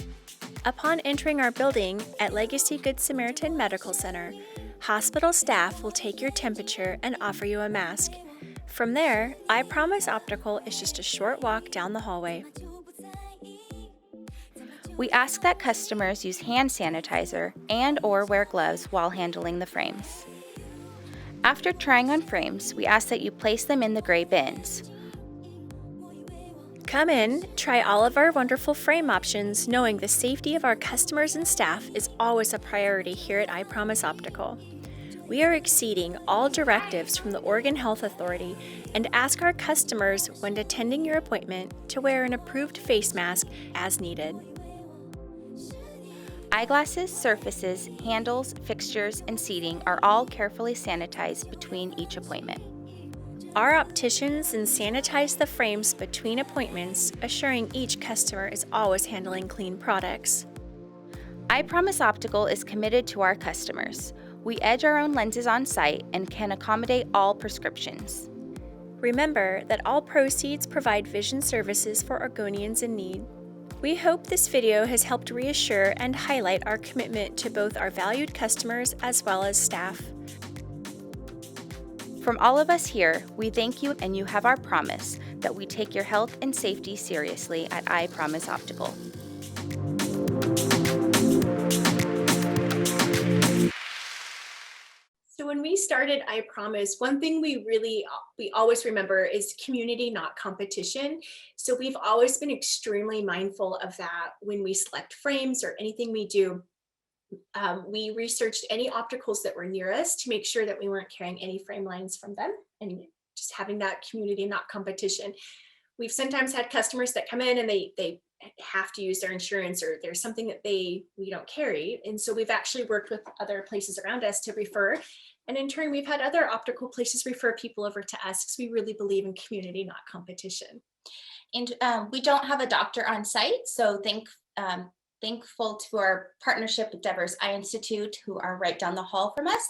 Upon entering our building at Legacy Good Samaritan Medical Center, hospital staff will take your temperature and offer you a mask. From there, I Promise Optical is just a short walk down the hallway. We ask that customers use hand sanitizer and/or wear gloves while handling the frames. After trying on frames, we ask that you place them in the gray bins. Come in, try all of our wonderful frame options, knowing the safety of our customers and staff is always a priority here at I Promise Optical. We are exceeding all directives from the Oregon Health Authority and ask our customers when attending your appointment to wear an approved face mask as needed. Eyeglasses, surfaces, handles, fixtures, and seating are all carefully sanitized between each appointment. Our opticians sanitize the frames between appointments, assuring each customer is always handling clean products. I Promise Optical is committed to our customers. We edge our own lenses on site and can accommodate all prescriptions. Remember that all proceeds provide vision services for Oregonians in need. We hope this video has helped reassure and highlight our commitment to both our valued customers as well as staff. From all of us here, we thank you, and you have our promise that we take your health and safety seriously at I Promise Optical. So when we started I Promise, one thing we always remember is community, not competition. So we've always been extremely mindful of that when we select frames or anything we do. We researched any opticals that were near us to make sure that we weren't carrying any frame lines from them, and just having that community, not competition. We've sometimes had customers that come in and they have to use their insurance, or there's something that we don't carry. And so we've actually worked with other places around us to refer. And in turn, we've had other optical places refer people over to us because we really believe in community, not competition. And we don't have a doctor on site, so thankful to our partnership with Devers Eye Institute, who are right down the hall from us.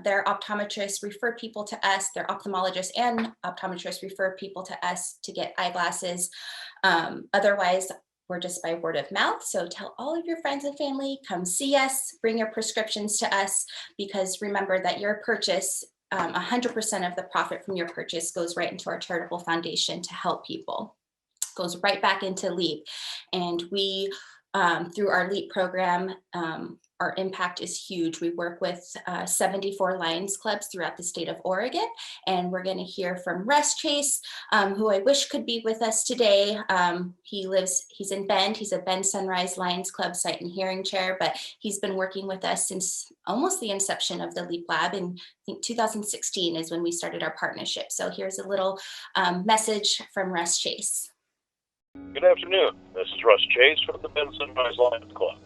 Their optometrists refer people to us, their ophthalmologists and optometrists refer people to us to get eyeglasses. Otherwise, we're just by word of mouth. So tell all of your friends and family, come see us, bring your prescriptions to us, because remember that your purchase, 100% of the profit from your purchase goes right into our charitable foundation to help people. Goes right back into LEAP. And we, through our LEAP program, our impact is huge. We work with 74 Lions Clubs throughout the state of Oregon, and we're going to hear from Russ Chase, who I wish could be with us today. He's in Bend. He's a Bend Sunrise Lions Club Sight and Hearing Chair, but he's been working with us since almost the inception of the LEAP Lab. And I think 2016 is when we started our partnership. So here's a little message from Russ Chase. Good afternoon. This is Russ Chase from the Bend Sunrise Lions Club.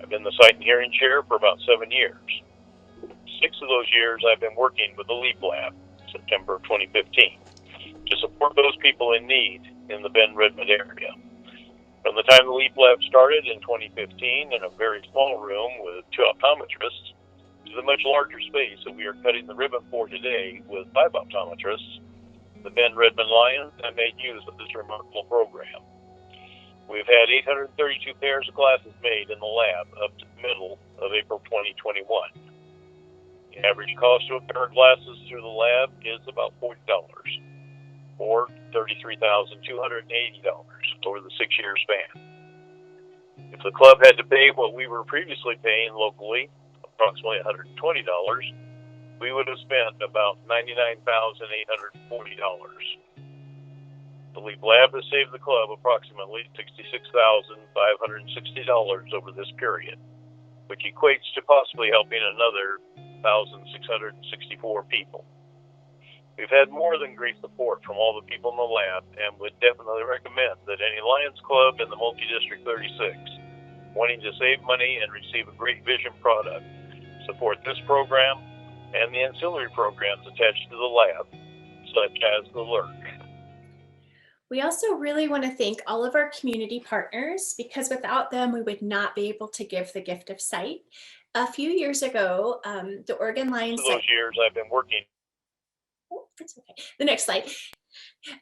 I've been the Sight and Hearing Chair for about 7 years. 6 of those years I've been working with the LEAP Lab, September of 2015, to support those people in need in the Bend-Redmond area. From the time the LEAP Lab started in 2015 in a very small room with 2 optometrists, to the much larger space that we are cutting the ribbon for today with 5 optometrists, the Bend-Redmond Lions have made use of this remarkable program. We've had 832 pairs of glasses made in the lab up to the middle of April 2021. The average cost of a pair of glasses through the lab is about $40, or $33,280 over the 6-year span. If the club had to pay what we were previously paying locally, approximately $120, we would have spent about $99,840. The LEAP Lab has saved the club approximately $66,560 over this period, which equates to possibly helping another 1,664 people. We've had more than great support from all the people in the lab, and would definitely recommend that any Lions Club in the Multi-District 36 wanting to save money and receive a great vision product support this program and the ancillary programs attached to the lab, such as the LURC. We also really want to thank all of our community partners, because without them, we would not be able to give the gift of sight. A few years ago, the Oregon Lions... For those years I've been working... Oh, that's okay. The next slide.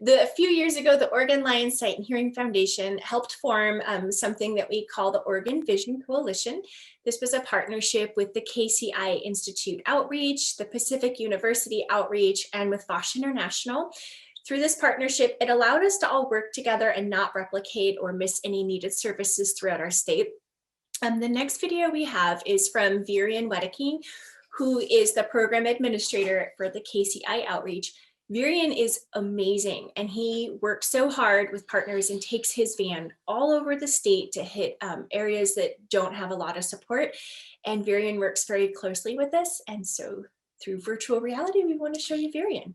A few years ago, the Oregon Lions Sight and Hearing Foundation helped form something that we call the Oregon Vision Coalition. This was a partnership with the KCI Institute Outreach, the Pacific University Outreach, and with Fosh International. Through this partnership, it allowed us to all work together and not replicate or miss any needed services throughout our state. The next video we have is from Virian Wedeking, who is the program administrator for the KCI Outreach. Varian is amazing, and he works so hard with partners and takes his van all over the state to hit areas that don't have a lot of support. And Varian works very closely with us. And so through virtual reality, we want to show you Varian.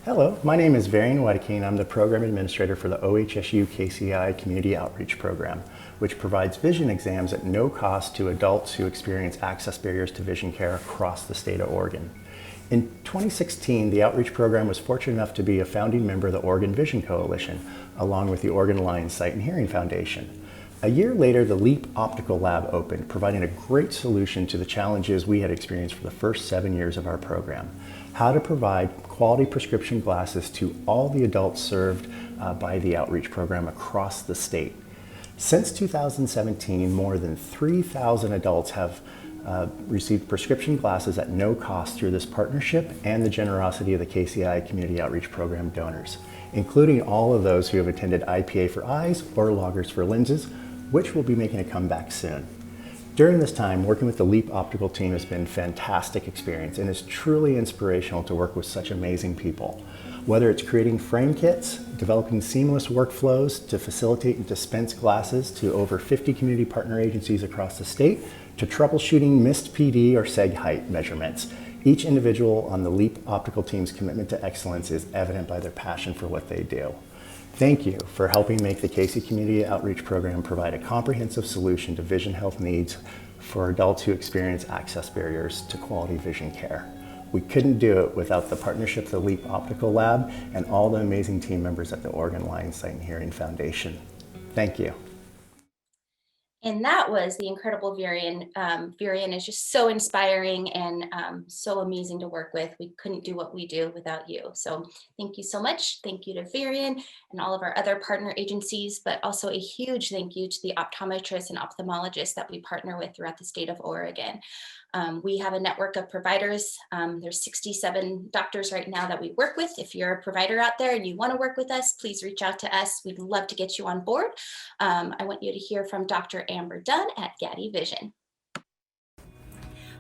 Hello, my name is Varian Wedekine. I'm the Program Administrator for the OHSU KCI Community Outreach Program, which provides vision exams at no cost to adults who experience access barriers to vision care across the state of Oregon. In 2016, the outreach program was fortunate enough to be a founding member of the Oregon Vision Coalition, along with the Oregon Alliance Sight and Hearing Foundation. A year later, the LEAP Optical Lab opened, providing a great solution to the challenges we had experienced for the first 7 years of our program. How to provide quality prescription glasses to all the adults served by the outreach program across the state. Since 2017, more than 3,000 adults have received prescription glasses at no cost through this partnership and the generosity of the KCI Community Outreach Program donors, including all of those who have attended IPA for Eyes or Loggers for Lenses, which will be making a comeback soon. During this time, working with the LEAP Optical team has been a fantastic experience and is truly inspirational to work with such amazing people. Whether it's creating frame kits, developing seamless workflows to facilitate and dispense glasses to over 50 community partner agencies across the state, to troubleshooting missed PD or seg height measurements. Each individual on the LEAP Optical team's commitment to excellence is evident by their passion for what they do. Thank you for helping make the KC Community Outreach Program provide a comprehensive solution to vision health needs for adults who experience access barriers to quality vision care. We couldn't do it without the partnership of the LEAP Optical Lab and all the amazing team members at the Oregon Alliance Sight and Hearing Foundation. Thank you. And that was the incredible Varian. Varian is just so inspiring and so amazing to work with. We couldn't do what we do without you. So thank you so much. Thank you to Varian and all of our other partner agencies, but also a huge thank you to the optometrists and ophthalmologists that we partner with throughout the state of Oregon. We have a network of providers. There's 67 doctors right now that we work with. If you're a provider out there and you want to work with us, please reach out to us. We'd love to get you on board. I want you to hear from Dr. Amber Dunn at Gaddy Vision.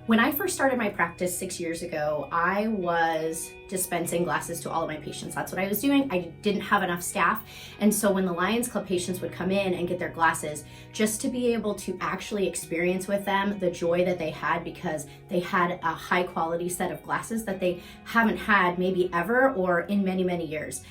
When I first started my practice 6 years ago, I was dispensing glasses to all of my patients. That's what I was doing. I didn't have enough staff. And so when the Lions Club patients would come in and get their glasses, just to be able to actually experience with them the joy that they had because they had a high quality set of glasses that they haven't had maybe ever or in many, many years.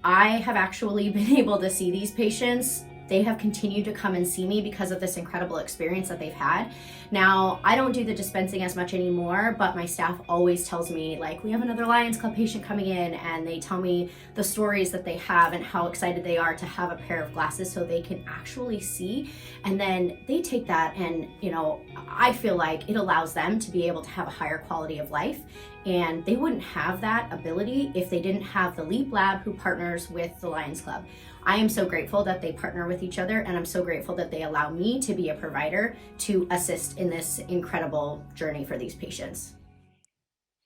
I have actually been able to see these patients. They have continued to come and see me because of this incredible experience that they've had. Now, I don't do the dispensing as much anymore, but my staff always tells me, like, we have another Lions Club patient coming in, and they tell me the stories that they have and how excited they are to have a pair of glasses so they can actually see. And then they take that and, you know, I feel like it allows them to be able to have a higher quality of life. And they wouldn't have that ability if they didn't have the LEAP Lab who partners with the Lions Club. I am so grateful that they partner with each other, and I'm so grateful that they allow me to be a provider to assist in this incredible journey for these patients.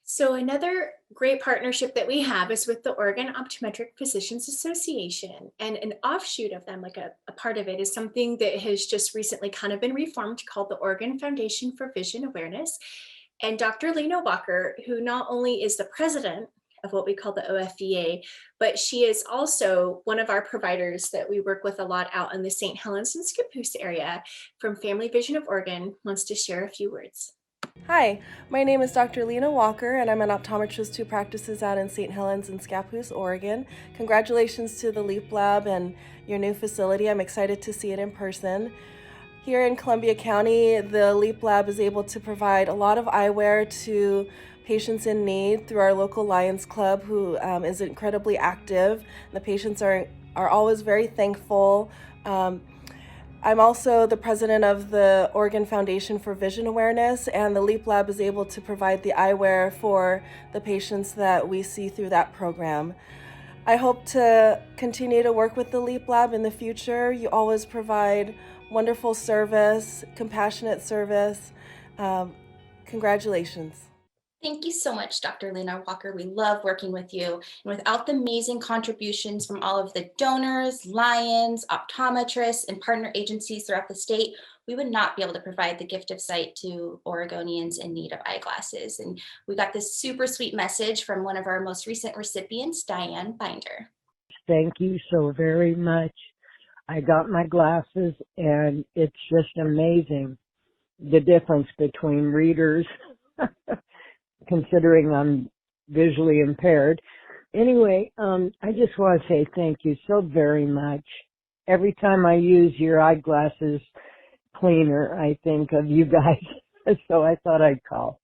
So another great partnership that we have is with the Oregon Optometric Physicians Association, and an offshoot of them, like a part of it, is something that has just recently kind of been reformed called the Oregon Foundation for Vision Awareness. And Dr. Lena Walker, who not only is the president of what we call the OFVA, but she is also one of our providers that we work with a lot out in the St. Helens and Scappoose area from Family Vision of Oregon, wants to share a few words. Hi, my name is Dr. Lena Walker, and I'm an optometrist who practices out in St. Helens and Scappoose, Oregon. Congratulations to the LEAP Lab and your new facility. I'm excited to see it in person. Here in Columbia County, the LEAP Lab is able to provide a lot of eyewear to patients in need through our local Lions Club, who is incredibly active. The patients are always very thankful. I'm also the president of the Oregon Foundation for Vision Awareness, and the LEAP Lab is able to provide the eyewear for the patients that we see through that program. I hope to continue to work with the LEAP Lab in the future. You always provide wonderful service, compassionate service. Congratulations. Thank you so much, Dr. Lena Walker. We love working with you. And without the amazing contributions from all of the donors, Lions, optometrists, and partner agencies throughout the state, we would not be able to provide the gift of sight to Oregonians in need of eyeglasses. And we got this super sweet message from one of our most recent recipients, Diane Binder. Thank you so very much. I got my glasses, and it's just amazing the difference between readers, considering I'm visually impaired. Anyway, I just want to say thank you so very much. Every time I use your eyeglasses cleaner, I think of you guys, so I thought I'd call.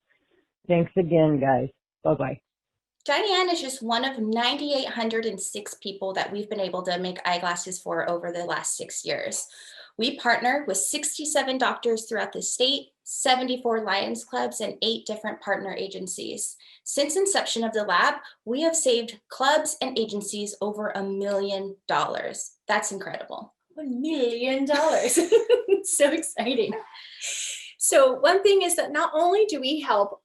Thanks again, guys. Bye-bye. Diane is just one of 9,806 people that we've been able to make eyeglasses for over the last 6 years. We partner with 67 doctors throughout the state, 74 Lions clubs, and 8 different partner agencies. Since inception of the lab, we have saved clubs and agencies over $1 million. That's incredible. $1 million. So exciting. So one thing is that not only do we help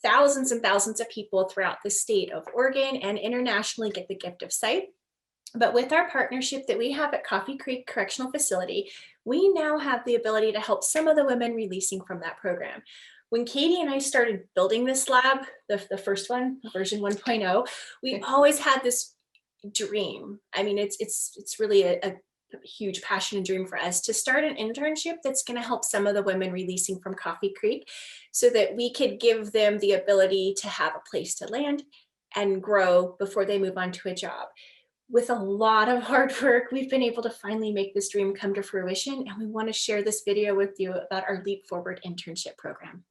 thousands and thousands of people throughout the state of Oregon and internationally get the gift of sight, but with our partnership that we have at Coffee Creek Correctional Facility, we now have the ability to help some of the women releasing from that program. When Katie and I started building this lab, the first one, version 1.0, we always had this dream. I mean, it's really a huge passion and dream for us to start an internship that's going to help some of the women releasing from Coffee Creek so that we could give them the ability to have a place to land and grow before they move on to a job. With a lot of hard work, we've been able to finally make this dream come to fruition, and we want to share this video with you about our Leap Forward internship program.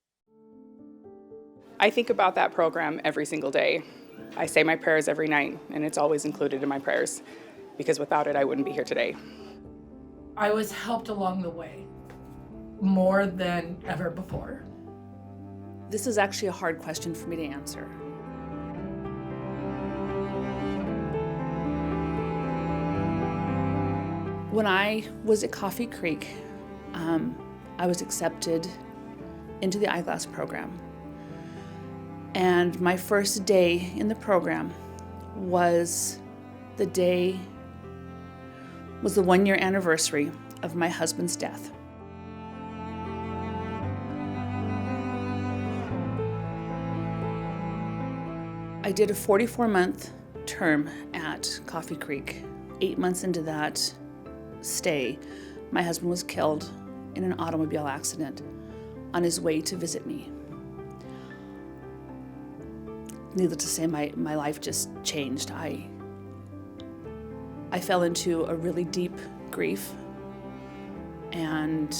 I think about that program every single day. I say my prayers every night, and it's always included in my prayers, because without it, I wouldn't be here today. I was helped along the way more than ever before. This is actually a hard question for me to answer. When I was at Coffee Creek, I was accepted into the eyeglass program. And my first day in the program was the 1-year anniversary of my husband's death. I did a 44-month term at Coffee Creek. 8 months into that stay, my husband was killed in an automobile accident on his way to visit me. Needless to say, my life just changed. I fell into a really deep grief, and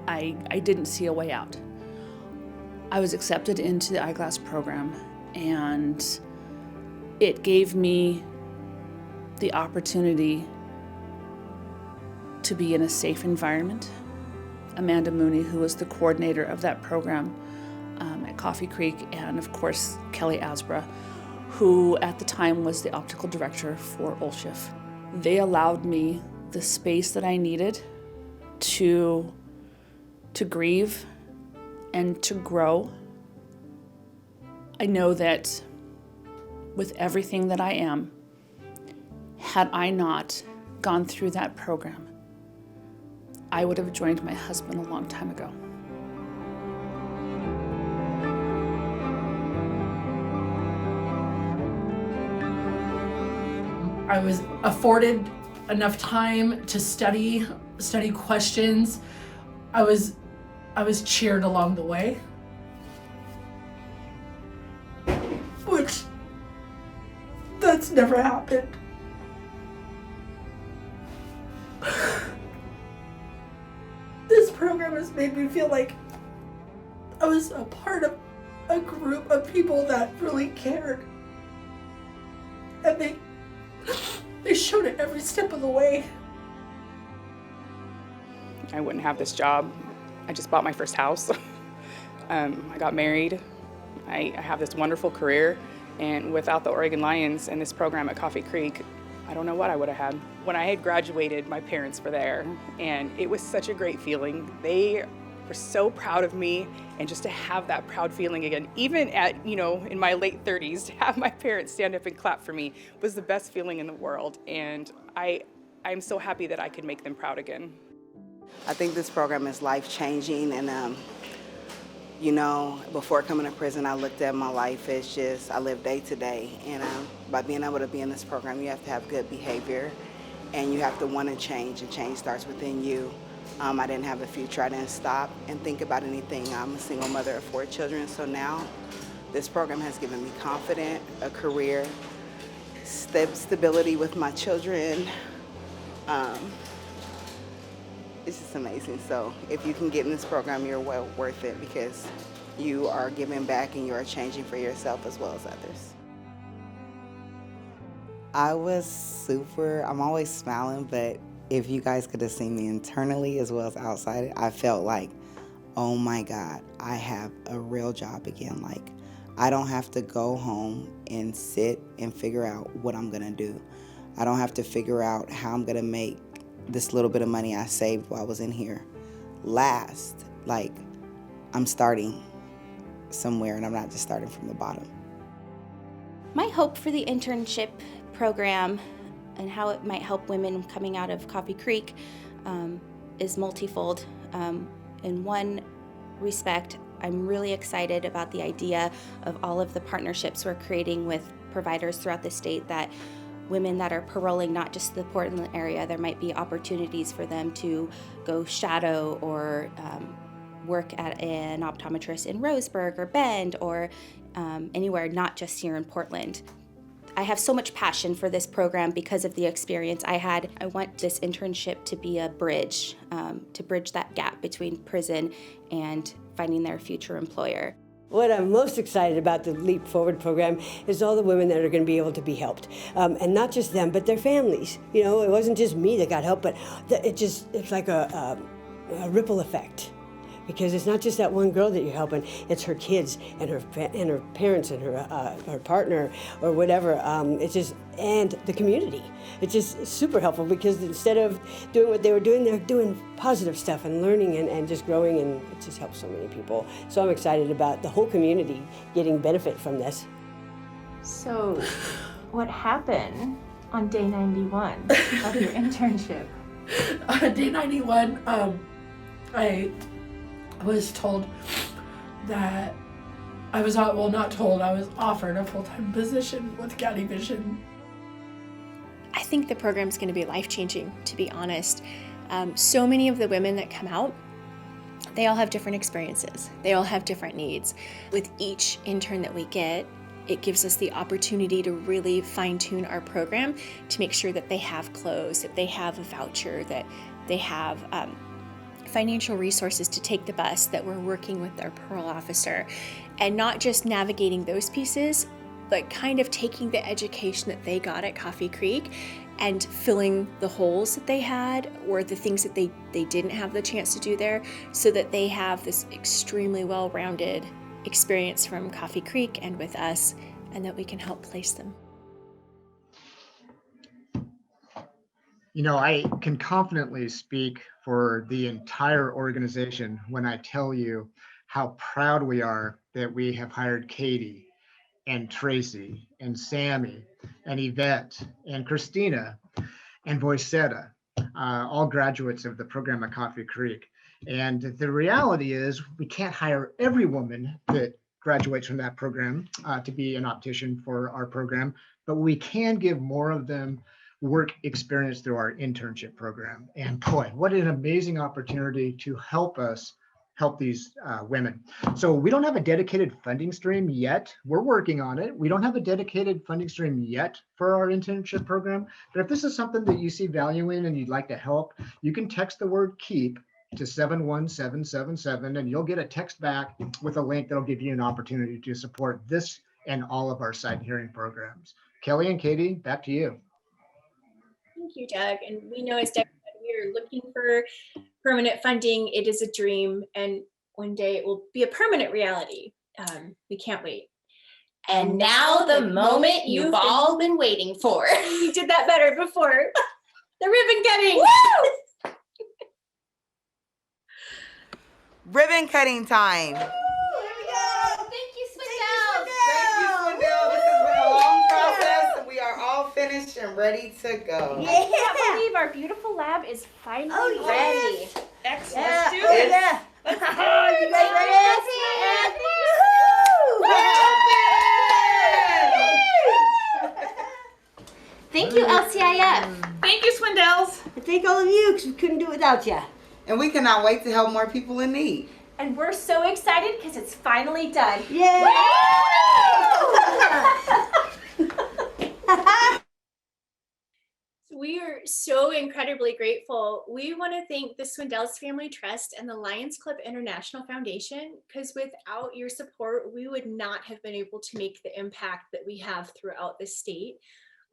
I didn't see a way out. I was accepted into the eyeglass program, and it gave me the opportunity to be in a safe environment. Amanda Mooney, who was the coordinator of that program at Coffee Creek, and of course Kelly Asbra, who at the time was the optical director for OLSHF. They allowed me the space that I needed to grieve and to grow. I know that with everything that I am, had I not gone through that program, I would have joined my husband a long time ago. I was afforded enough time to study questions. I was cheered along the way, which that's never happened. This program has made me feel like I was a part of a group of people that really cared, and they showed it every step of the way. I wouldn't have this job. I just bought my first house. I got married. I have this wonderful career, and without the Oregon Lions and this program at Coffee Creek, I don't know what I would have had. When I had graduated, my parents were there, and it was such a great feeling. They were so proud of me, and just to have that proud feeling again, even at, in my late 30s, to have my parents stand up and clap for me was the best feeling in the world, and I'm so happy that I could make them proud again. I think this program is life-changing, and you know, before coming to prison, I looked at my life as just, I live day to day, and by being able to be in this program, you have to have good behavior, and you have to want to change, and change starts within you. I didn't have a future, I didn't stop and think about anything. I'm a single mother of 4 children, so now this program has given me confidence, a career, stability with my children. It's just amazing. So if you can get in this program, you're well worth it because you are giving back and you are changing for yourself as well as others. I was I'm always smiling, but if you guys could have seen me internally as well as outside, I felt like, oh my God, I have a real job again. Like, I don't have to go home and sit and figure out what I'm gonna do. I don't have to figure out how I'm gonna make this little bit of money I saved while I was in here last. Like, I'm starting somewhere and I'm not just starting from the bottom. My hope for the internship program and how it might help women coming out of Coffee Creek is multifold. In one respect, I'm really excited about the idea of all of the partnerships we're creating with providers throughout the state, that women that are paroling not just the Portland area, there might be opportunities for them to go shadow or work at an optometrist in Roseburg or Bend or anywhere, not just here in Portland. I have so much passion for this program because of the experience I had. I want this internship to be a bridge, to bridge that gap between prison and finding their future employer. What I'm most excited about the Leap Forward program is all the women that are going to be able to be helped. And not just them, but their families. You know, it wasn't just me that got help, but it's like a ripple effect. Because it's not just that one girl that you're helping, it's her kids and her parents and her partner or whatever. And the community. It's just super helpful because instead of doing what they were doing, they're doing positive stuff and learning and just growing, and it just helps so many people. So I'm excited about the whole community getting benefit from this. So what happened on day 91 of your internship? On day 91, I was told that I was not told, I was offered a full-time position with County Vision. I think the program's going to be life-changing, to be honest. So many of the women that come out, they all have different experiences. They all have different needs. With each intern that we get, it gives us the opportunity to really fine-tune our program to make sure that they have clothes, that they have a voucher, that they have financial resources to take the bus, that we're working with their parole officer, and not just navigating those pieces, but kind of taking the education that they got at Coffee Creek and filling the holes that they had or the things that they didn't have the chance to do there, so that they have this extremely well-rounded experience from Coffee Creek and with us, and that we can help place them. You know, I can confidently speak for the entire organization when I tell you how proud we are that we have hired Katie and Tracy and Sammy and Yvette and Christina and Voicetta, all graduates of the program at Coffee Creek. And the reality is we can't hire every woman that graduates from that program to be an optician for our program, but we can give more of them work experience through our internship program. And boy, what an amazing opportunity to help us help these women. So we don't have a dedicated funding stream yet. We're working on it. We don't have a dedicated funding stream yet for our internship program. But if this is something that you see value in and you'd like to help, you can text the word KEEP to 71777 and you'll get a text back with a link that'll give you an opportunity to support this and all of our sight and hearing programs. Kelly and Katie, back to you. Thank you, Doug. And we know, as Doug said, we are looking for permanent funding. It is a dream, and one day it will be a permanent reality. We can't wait. And now the moment you've all been waiting for. You did that better before. The ribbon cutting. Woo! Ribbon cutting time. Here we go. Thank you, Swindell. Thank you, Swindell. This has been a long process, and we are all finished and ready to go. I can't believe our beautiful lab is finally ready. Excellent. Yeah. Let's do Oh, this. yeah. Let's go. You guys ready? Thank you, LCIF. Thank you, Swindells. And thank all of you, because we couldn't do it without you. And we cannot wait to help more people in need. And we're so excited because it's finally done. Yeah. We are so incredibly grateful. We want to thank the Swindells Family Trust and the Lions Club International Foundation, because without your support, we would not have been able to make the impact that we have throughout the state.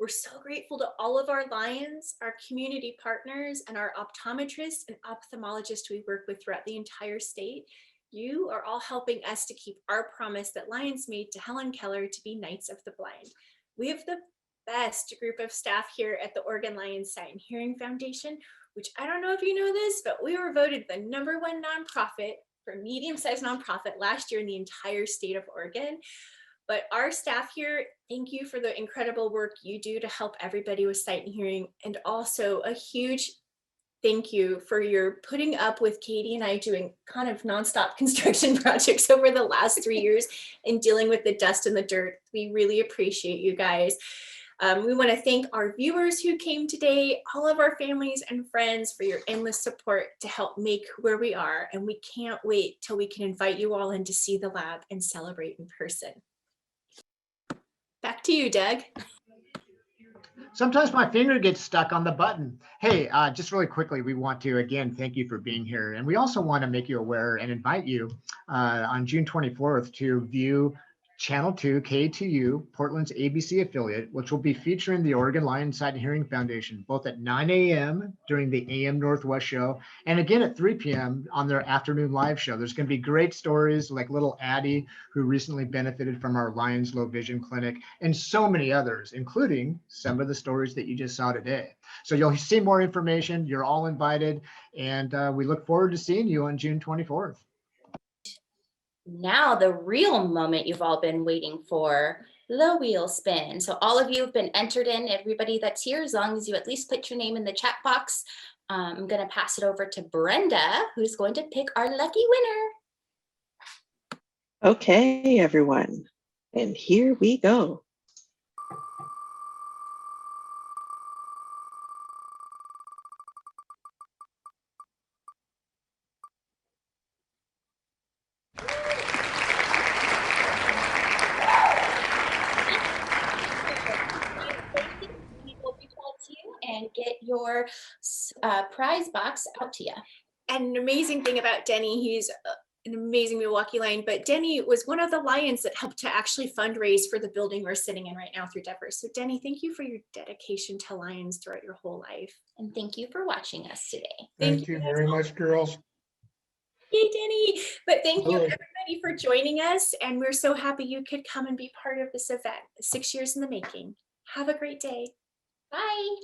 We're so grateful to all of our Lions, our community partners, and our optometrists and ophthalmologists we work with throughout the entire state. You are all helping us to keep our promise that Lions made to Helen Keller to be Knights of the Blind. We have the best group of staff here at the Oregon Lions Sight and Hearing Foundation, which I don't know if you know this, but we were voted the #1 nonprofit for medium-sized nonprofit last year in the entire state of Oregon. But our staff here, thank you for the incredible work you do to help everybody with sight and hearing. And also a huge thank you for your putting up with Katie and I doing kind of nonstop construction projects over the last 3 years and dealing with the dust and the dirt. We really appreciate you guys. We want to thank our viewers who came today, all of our families and friends for your endless support to help make where we are. And we can't wait till we can invite you all in to see the lab and celebrate in person. Back to you, Doug. Sometimes my finger gets stuck on the button. Hey, just really quickly, we want to, again, thank you for being here. And we also want to make you aware and invite you on June 24th to view Channel 2 K2U, Portland's ABC affiliate, which will be featuring the Oregon Lions Sight and Hearing Foundation, both at 9 a.m. during the AM Northwest show, and again at 3 p.m. on their afternoon live show. There's going to be great stories like little Addie, who recently benefited from our Lions Low Vision Clinic, and so many others, including some of the stories that you just saw today. So you'll see more information. You're all invited, and we look forward to seeing you on June 24th. Now the real moment you've all been waiting for, the wheel spin. So all of you have been entered in, everybody that's here, as long as you at least put your name in the chat box. I'm going to pass it over to Brenda, who's going to pick our lucky winner. Okay, everyone, and here we go. And get your prize box out to you. And an amazing thing about Denny, he's an amazing Milwaukee Lion, but Denny was one of the Lions that helped to actually fundraise for the building we're sitting in right now through Devers. So Denny, thank you for your dedication to Lions throughout your whole life. And thank you for watching us today. Thank you very much, girls. Yay, Denny. But thank you everybody for joining us. And we're so happy you could come and be part of this event. 6 years in the making. Have a great day. Bye.